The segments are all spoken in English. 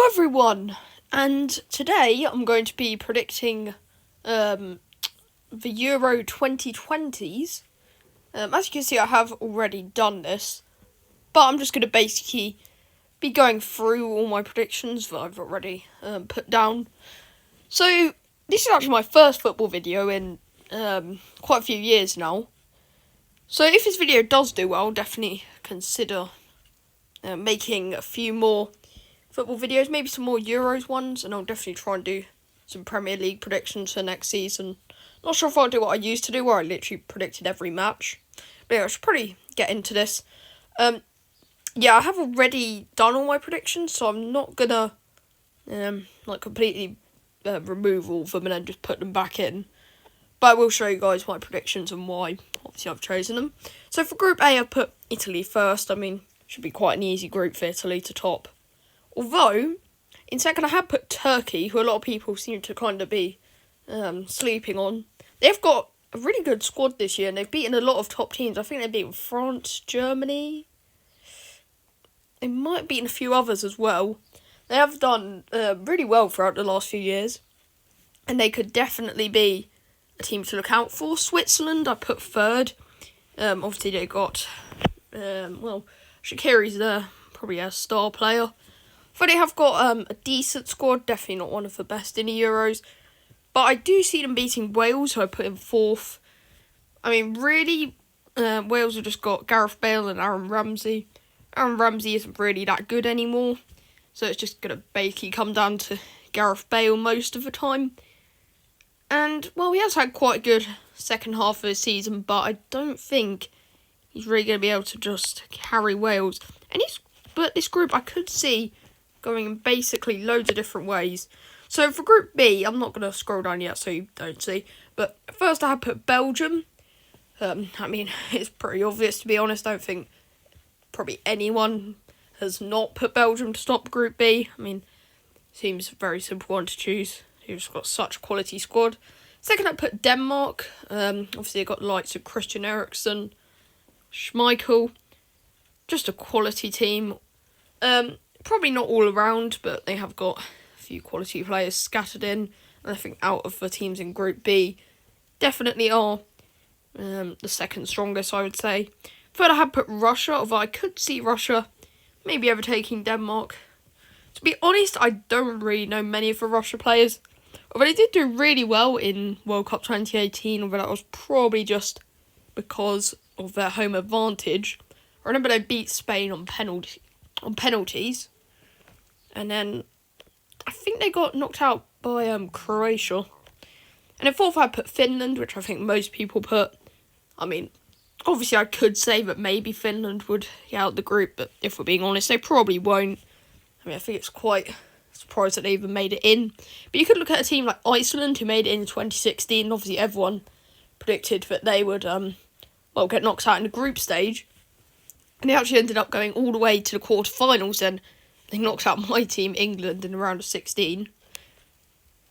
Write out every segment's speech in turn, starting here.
Hello everyone, and today I'm going to be predicting the Euro 2020s. As you can see, I have already done this, but I'm just going to basically be going through all my predictions that I've already put down. So this is actually my first football video in quite a few years now. So if this video does do well, definitely consider making a few more football videos, maybe some more Euros ones, and I'll definitely try and do some Premier League predictions for next season. Not sure if I'll do what I used to do, where I literally predicted every match, but yeah, I should probably get into this. Yeah, I have already done all my predictions, so I'm not gonna completely remove all of them and then just put them back in. But I will show you guys my predictions and why, obviously, I've chosen them. So for Group A, I put Italy first. I mean, should be quite an easy group for Italy to top. Although, in second I had put Turkey, who a lot of people seem to kind of be sleeping on. They've got a really good squad this year, and they've beaten a lot of top teams. I think they've beaten France, Germany. They might have beaten a few others as well. They have done really well throughout the last few years, and they could definitely be a team to look out for. Switzerland, I put third. Obviously, they got, Shaqiri's there, probably a star player. But they have got a decent squad, definitely not one of the best in the Euros. But I do see them beating Wales, who I put in fourth. I mean, really, Wales have just got Gareth Bale and Aaron Ramsey. Aaron Ramsey isn't really that good anymore, so it's just going to basically come down to Gareth Bale most of the time. And, well, he has had quite a good second half of the season, but I don't think he's really going to be able to just carry Wales. But this group I could see going in basically loads of different ways. So for Group B, I'm not going to scroll down yet so you don't see. But first I had put Belgium. I mean, it's pretty obvious, to be honest. I don't think probably anyone has not put Belgium to stop Group B. I mean, seems a very simple one to choose. You've just got such a quality squad. Second I put Denmark. Obviously I got the likes of Christian Eriksen, Schmeichel. Just a quality team. Probably not all around, but they have got a few quality players scattered in. And I think out of the teams in Group B, definitely are the second strongest, I would say. Third, I had put Russia, although I could see Russia maybe overtaking Denmark. To be honest, I don't really know many of the Russia players. Although they did do really well in World Cup 2018, although that was probably just because of their home advantage. I remember they beat Spain on penalties. And then I think they got knocked out by Croatia. And then fourth I put Finland, which I think most people put. I mean, obviously I could say that maybe Finland would get out the group, but if we're being honest, they probably won't. I mean, I think it's quite surprised that they even made it in. But you could look at a team like Iceland, who made it in 2016. Obviously everyone predicted that they would get knocked out in the group stage. And they actually ended up going all the way to the quarterfinals, and they knocked out my team, England, in the round of 16.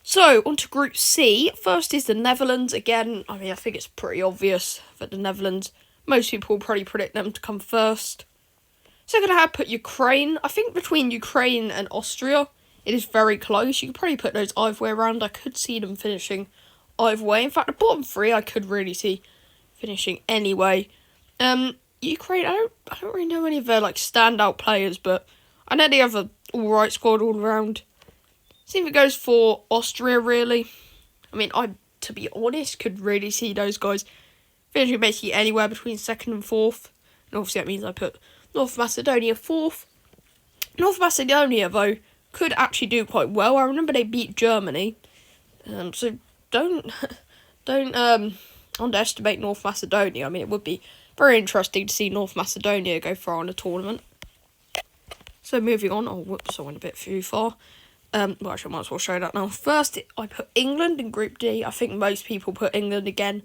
So, on to Group C. First is the Netherlands. Again, I mean, I think it's pretty obvious that the Netherlands, most people will probably predict them to come first. Second, I had put Ukraine. I think between Ukraine and Austria, it is very close. You could probably put those either way around. I could see them finishing either way. In fact, the bottom three, I could really see finishing anyway. Ukraine, I don't really know any of their standout players, but I know they have a alright squad all around. See if it goes for Austria, really. I mean, I, to be honest, could really see those guys finishing basically anywhere between second and fourth. And obviously that means I put North Macedonia fourth. North Macedonia, though, could actually do quite well. I remember they beat Germany. So don't underestimate North Macedonia. I mean, it would be very interesting to see North Macedonia go far in a tournament. So moving on. Oh, whoops, I went a bit too far. Actually, I might as well show that now. First, I put England in Group D. I think most people put England again.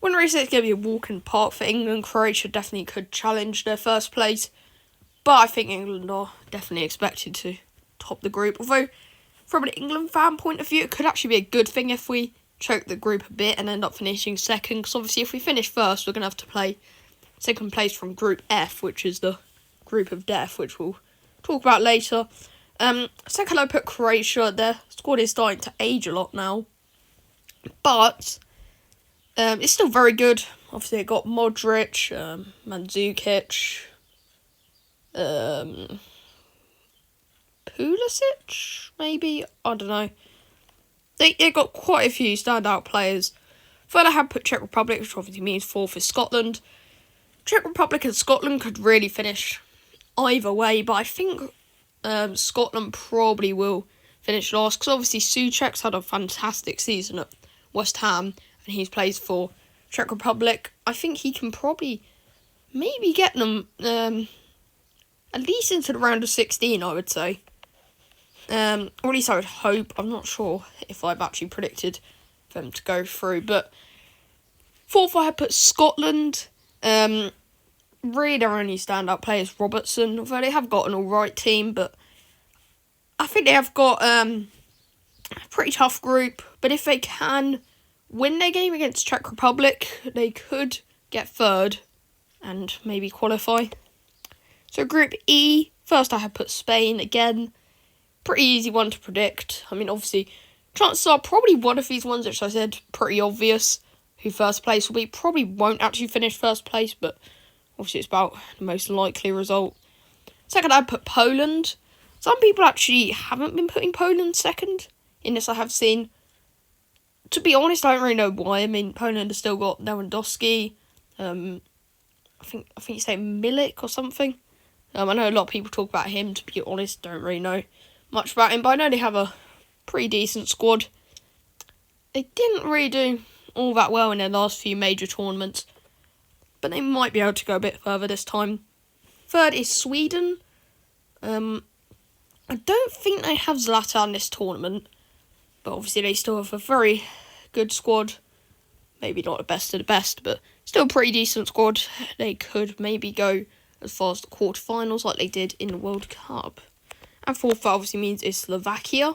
Wouldn't really say it's going to be a walk in the park for England. Croatia definitely could challenge their first place. But I think England are definitely expected to top the group. Although, from an England fan point of view, it could actually be a good thing if we choke the group a bit and end up finishing second. Because obviously, if we finish first, we're going to have to play second place from Group F, which is the group of death, which we'll talk about later. Second, I put Croatia. Their squad is starting to age a lot now, but it's still very good. Obviously, they got Modric, Mandzukic, Pulisic, maybe? I don't know. They got quite a few standout players. Third, I have put Czech Republic, which obviously means fourth is Scotland. Czech Republic and Scotland could really finish either way, but I think Scotland probably will finish last, because obviously Souček's had a fantastic season at West Ham, and he's plays for Czech Republic. I think he can probably maybe get them at least into the round of 16, I would say. Or at least I would hope. I'm not sure if I've actually predicted them to go through. But fourth, I had put Scotland. Really, their only standout player is Robertson, although they have got an alright team. But I think they have got a pretty tough group. But if they can win their game against Czech Republic, they could get third and maybe qualify. So Group E, first I had put Spain again. Pretty easy one to predict. I mean, obviously, chances are probably one of these ones, which I said pretty obvious, who first place will be. Probably won't actually finish first place, but obviously it's about the most likely result. Second, I put Poland. Some people actually haven't been putting Poland second. In this, I have seen. To be honest, I don't really know why. I mean, Poland has still got Lewandowski. I think you say Milik or something. I know a lot of people talk about him. To be honest, don't really know much about him, but I know they have a pretty decent squad. They didn't really do all that well in their last few major tournaments, but they might be able to go a bit further this time. Third is Sweden. I don't think they have Zlatan this tournament, but obviously they still have a very good squad. Maybe not the best of the best, but still a pretty decent squad. They could maybe go as far as the quarterfinals like they did in the World Cup. And fourth, obviously, means is Slovakia.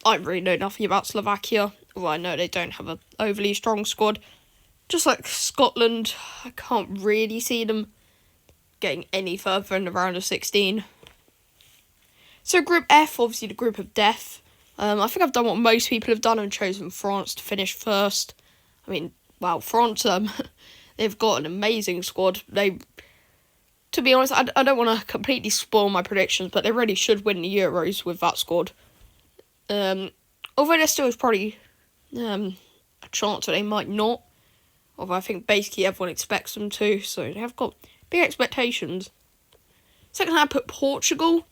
I really know nothing about Slovakia. Well, I know they don't have an overly strong squad. Just like Scotland, I can't really see them getting any further in the round of 16. So Group F, obviously the group of death. I think I've done what most people have done and chosen France to finish first. I mean, wow, France, they've got an amazing squad. To be honest, I don't want to completely spoil my predictions, but they really should win the Euros with that squad. Although there still is probably a chance that they might not. Although I think basically everyone expects them to, so they have got big expectations. Second, I put Portugal.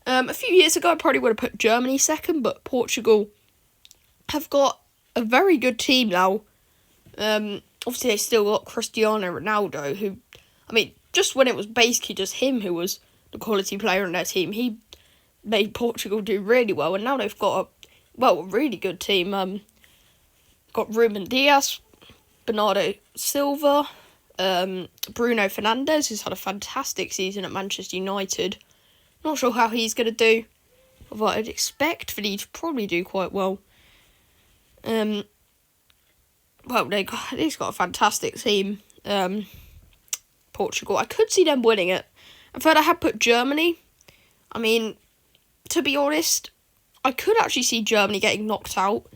A few years ago, I probably would have put Germany second, but Portugal have got a very good team now. Obviously, they still got Cristiano Ronaldo, who, I mean, just when it was basically just him who was the quality player on their team, he made Portugal do really well, and now they've got a really good team. Got Ruben Dias, Bernardo Silva, Bruno Fernandes, who's had a fantastic season at Manchester United. Not sure how he's going to do, although I'd expect for to probably do quite well. He's got a fantastic team. Portugal, I could see them winning it. In fact, I had put Germany. I mean, to be honest, I could actually see Germany getting knocked out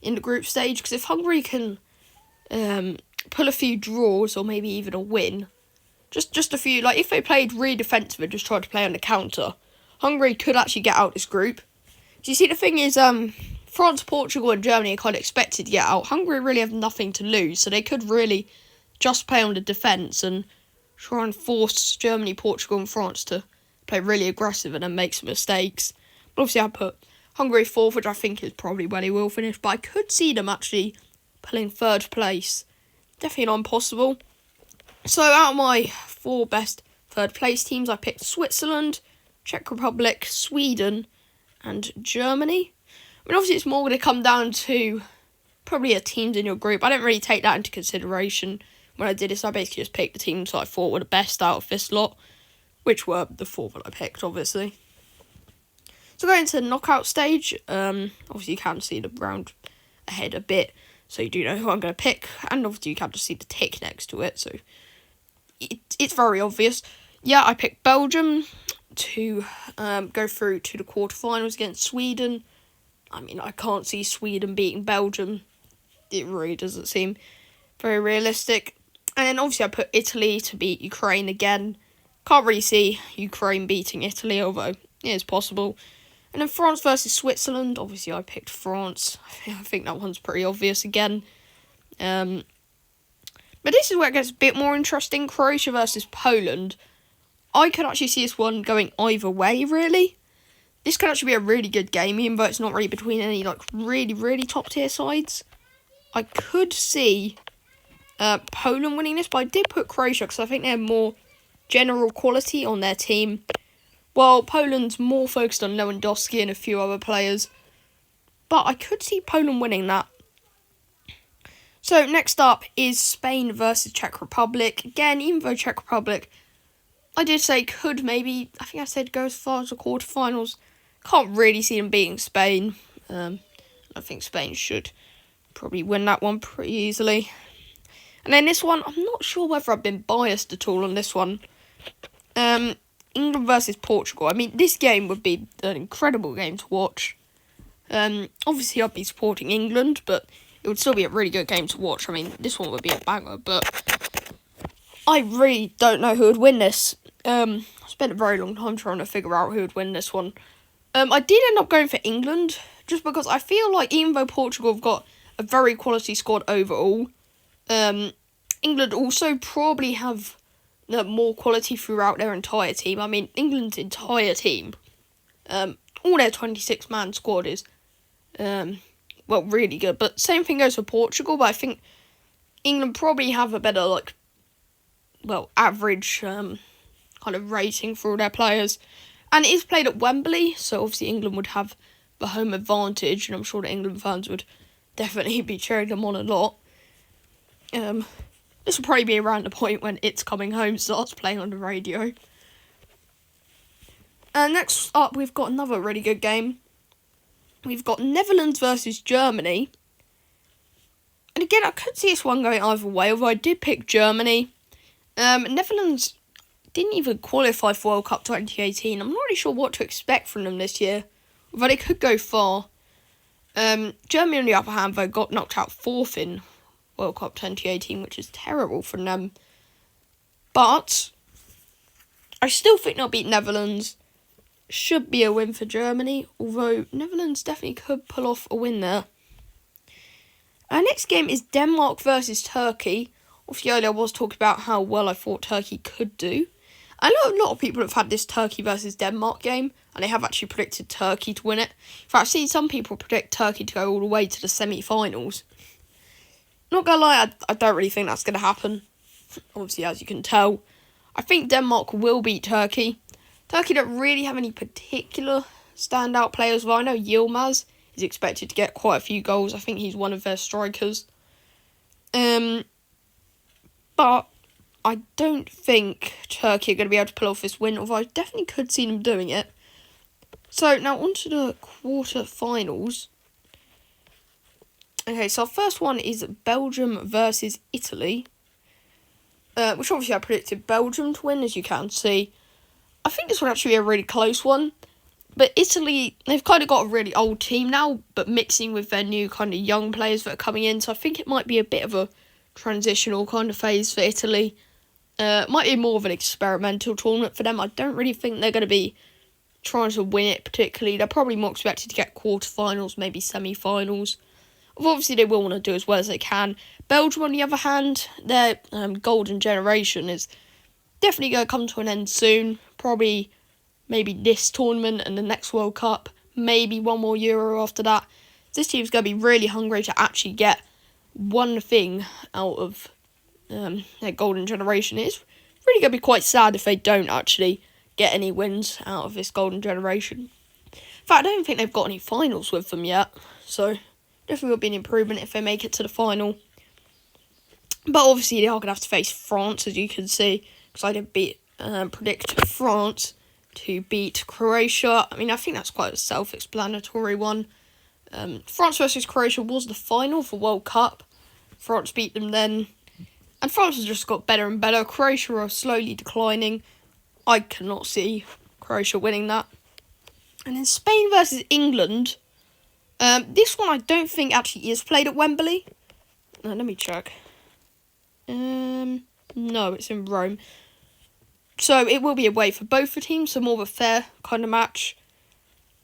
in the group stage, because if Hungary can pull a few draws or maybe even a win, just a few, like if they played really defensive and just tried to play on the counter, Hungary could actually get out this group. So you see, the thing is, France, Portugal and Germany are kind of expected to get out. Hungary really have nothing to lose, so they could really just play on the defence and try and force Germany, Portugal and France to play really aggressive and then make some mistakes. But obviously I put Hungary fourth, which I think is probably where they will finish, but I could see them actually pulling third place. Definitely not impossible. So out of my 4 best third place teams, I picked Switzerland, Czech Republic, Sweden and Germany. I mean, obviously it's more going to come down to probably a teams in your group. I didn't really take that into consideration when I did this. I basically just picked the teams that I thought were the best out of this lot, which were the 4 that I picked, obviously. So going to the knockout stage, obviously you can see the round ahead a bit, so you do know who I'm going to pick, and obviously you can just see the tick next to it, so it's very obvious. Yeah, I picked Belgium. to go through to the quarterfinals against Sweden. I mean, I can't see Sweden beating Belgium. It really doesn't seem very realistic. And then obviously I put Italy to beat Ukraine again. Can't really see Ukraine beating Italy, although it is possible. And then France versus Switzerland. Obviously I picked France. I think that one's pretty obvious again. But this is where it gets a bit more interesting. Croatia versus Poland. I could actually see this one going either way, really. This could actually be a really good game, even though it's not really between any really, really top tier sides. I could see Poland winning this, but I did put Croatia because I think they have more general quality on their team, while Poland's more focused on Lewandowski and a few other players. But I could see Poland winning that. So next up is Spain versus Czech Republic. Again, even though Czech Republic, I did say could maybe, I think I said go as far as the quarterfinals. Can't really see them beating Spain. I think Spain should probably win that one pretty easily. And then this one, I'm not sure whether I've been biased at all on this one. England versus Portugal. I mean, this game would be an incredible game to watch. Obviously, I'd be supporting England, but it would still be a really good game to watch. I mean, this one would be a banger, but I really don't know who would win this. I spent a very long time trying to figure out who would win this one. I did end up going for England, just because I feel like even though Portugal have got a very quality squad overall, England also probably have more quality throughout their entire team. I mean, England's entire team, all their 26-man squad is, really good. But same thing goes for Portugal, but I think England probably have a better, average kind of rating for all their players. And it is played at Wembley, so obviously England would have the home advantage, and I'm sure the England fans would definitely be cheering them on a lot. This will probably be around the point when It's Coming Home starts playing on the radio. Next up, we've got another really good game. We've got Netherlands versus Germany. And again, I could see this one going either way, although I did pick Germany. Netherlands didn't even qualify for World Cup 2018. I'm not really sure what to expect from them this year, although they could go far. Germany, on the other hand, though, got knocked out fourth in World Cup 2018, which is terrible for them. But I still think they'll beat Netherlands. Should be a win for Germany, although Netherlands definitely could pull off a win there. Our next game is Denmark versus Turkey. Obviously, earlier I was talking about how well I thought Turkey could do. I know a lot of people have had this Turkey versus Denmark game, and they have actually predicted Turkey to win it. In fact, I've seen some people predict Turkey to go all the way to the semi-finals. Not gonna lie, I don't really think that's gonna happen. Obviously, as you can tell, I think Denmark will beat Turkey. Turkey don't really have any particular standout players, but I know Yilmaz is expected to get quite a few goals. I think he's one of their strikers. But I don't think Turkey are going to be able to pull off this win, although I definitely could see them doing it. So, now on to the quarterfinals. Okay, so our first one is Belgium versus Italy. Which obviously I predicted Belgium to win, as you can see. I think this will actually be a really close one. But Italy, they've kind of got a really old team now, but mixing with their new kind of young players that are coming in. So I think it might be a bit of a transitional kind of phase for Italy. Might be more of an experimental tournament for them. I don't really think they're going to be trying to win it particularly. They're probably more expected to get quarterfinals, maybe semi-finals. Obviously, they will want to do as well as they can. Belgium, on the other hand, their golden generation is definitely going to come to an end soon. Probably maybe this tournament and the next World Cup. Maybe one more Euro after that. This team's going to be really hungry to actually get one thing out of their golden generation. It's really going to be quite sad if they don't actually get any wins out of this golden generation. In fact, I don't think they've got any finals with them yet. So, definitely will be an improvement if they make it to the final. But obviously, they are going to have to face France, as you can see. Because I did predict France to beat Croatia. I mean, I think that's quite a self-explanatory one. France versus Croatia was the final for World Cup. France beat them then. And France has just got better and better. Croatia are slowly declining. I cannot see Croatia winning that. And then Spain versus England. This one I don't think actually is played at Wembley. Let me check. No, it's in Rome. So it will be away for both the teams, so more of a fair kind of match.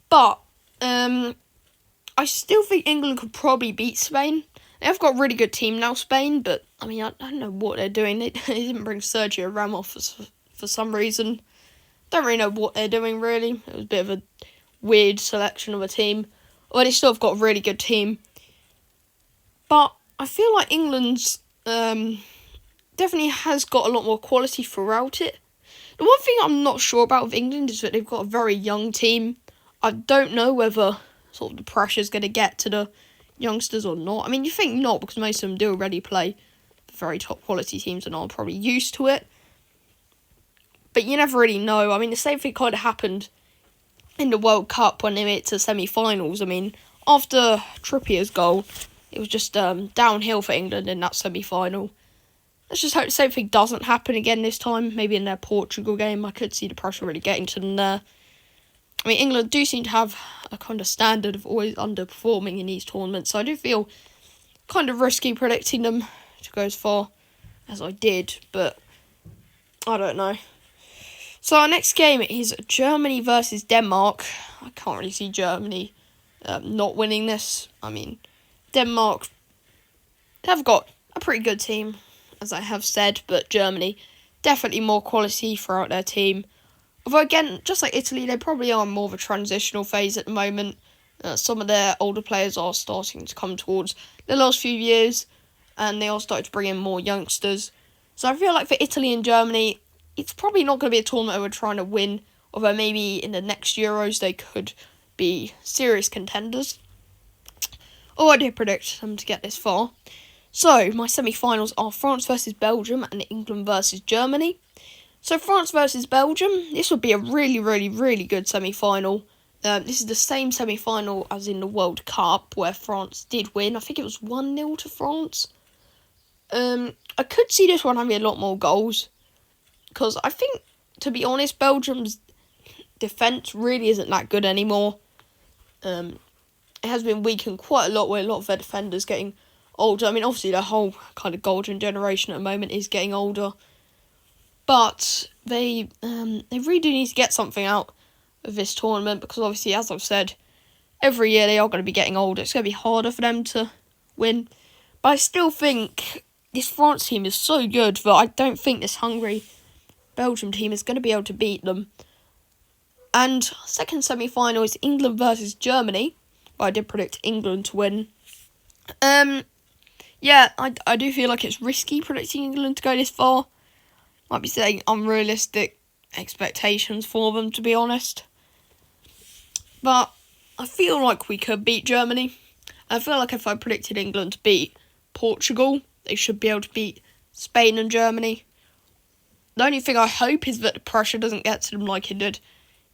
But I still think England could probably beat Spain. They've got a really good team now, Spain, but I mean, I don't know what they're doing. They didn't bring Sergio Ramos for some reason. Don't really know what they're doing, really. It was a bit of a weird selection of a team. Well, they still have got a really good team. But I feel like England's definitely has got a lot more quality throughout it. The one thing I'm not sure about with England is that they've got a very young team. I don't know whether sort of the pressure's going to get to the youngsters or not. I mean, you think not, because most of them do already play for very top quality teams and are probably used to it. But you never really know. I mean, the same thing kind of happened in the World Cup when they made it to semi-finals. I mean, after Trippier's goal, it was just downhill for England in that semi-final. Let's just hope the same thing doesn't happen again this time. Maybe in their Portugal game, I could see the pressure really getting to them there. I mean, England do seem to have a kind of standard of always underperforming in these tournaments, so I do feel kind of risky predicting them to go as far as I did, but I don't know. So our next game is Germany versus Denmark. I can't really see Germany not winning this. I mean, Denmark have got a pretty good team, as I have said, but Germany definitely more quality throughout their team. Although again, just like Italy, they probably are in more of a transitional phase at the moment. Some of their older players are starting to come towards the last few years, and they are starting to bring in more youngsters. So I feel like for Italy and Germany, it's probably not going to be a tournament we're trying to win, although maybe in the next Euros they could be serious contenders. I did predict them to get this far. So, my semi-finals are France versus Belgium and England versus Germany. So, France versus Belgium, this would be a really, really, really good semi-final. This is the same semi-final as in the World Cup, where France did win. I think it was 1-0 to France. I could see this one having a lot more goals, because I think, to be honest, Belgium's defence really isn't that good anymore. It has been weakened quite a lot, with a lot of their defenders getting older. I mean, obviously, the whole kind of golden generation at the moment is getting older. But they really do need to get something out of this tournament, because obviously, as I've said, every year they are going to be getting older. It's going to be harder for them to win. But I still think this France team is so good that I don't think this hungry Belgium team is going to be able to beat them. And second semi-final is England versus Germany. But I did predict England to win. Yeah, I do feel like it's risky predicting England to go this far. Might be setting unrealistic expectations for them, to be honest. But I feel like we could beat Germany. I feel like if I predicted England to beat Portugal, they should be able to beat Spain and Germany. The only thing I hope is that the pressure doesn't get to them like it did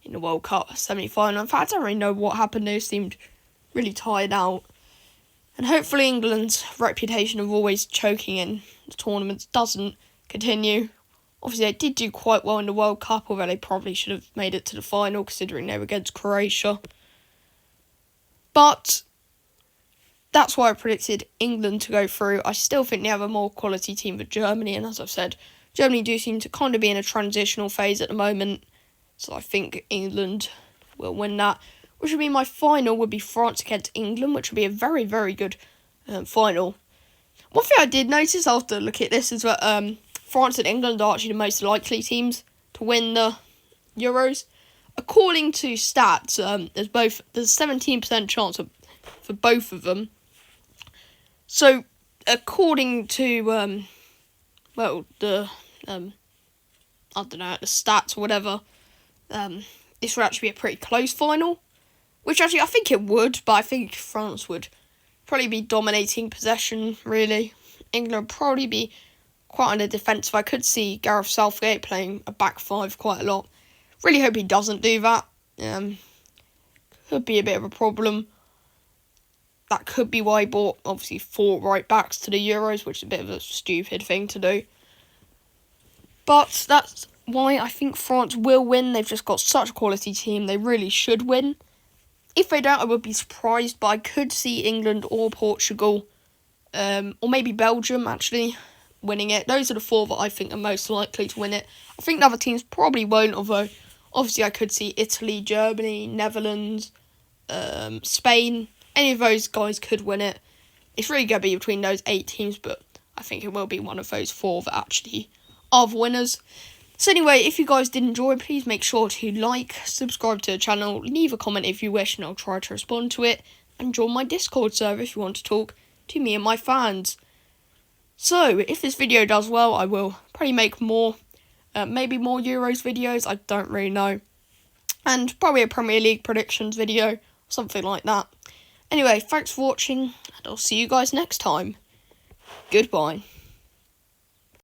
in the World Cup semi-final. In fact, I don't really know what happened. They seemed really tired out. And hopefully England's reputation of always choking in the tournaments doesn't continue. Obviously, they did do quite well in the World Cup, although they probably should have made it to the final, considering they were against Croatia. But that's why I predicted England to go through. I still think they have a more quality team than Germany, and as I've said, Germany do seem to kind of be in a transitional phase at the moment, so I think England will win that. Which would be my final, would be France against England, which would be a very, very good final. One thing I did notice after looking at this is that France and England are actually the most likely teams to win the Euros. According to stats, there's a 17% chance for both of them. So, according to the stats or whatever, this would actually be a pretty close final. Which actually I think it would, but I think France would probably be dominating possession, really. England would probably be quite on the defensive. I could see Gareth Southgate playing a back five quite a lot. Really hope he doesn't do that. Could be a bit of a problem. That could be why he brought, obviously, 4 right-backs to the Euros, which is a bit of a stupid thing to do. But that's why I think France will win. They've just got such a quality team. They really should win. If they don't, I would be surprised, but I could see England or Portugal, or maybe Belgium, actually, winning it. Those are the four that I think are most likely to win it. I think the other teams probably won't, although obviously I could see Italy, Germany, Netherlands, Spain. Any of those guys could win it. It's really going to be between those 8 teams, but I think it will be one of those 4 that actually are the winners. So anyway, if you guys did enjoy, please make sure to like, subscribe to the channel, leave a comment if you wish, and I'll try to respond to it, and join my Discord server if you want to talk to me and my fans. So, if this video does well, I will probably make more, maybe more Euros videos, I don't really know, and probably a Premier League predictions video, something like that. Anyway, thanks for watching, and I'll see you guys next time. Goodbye.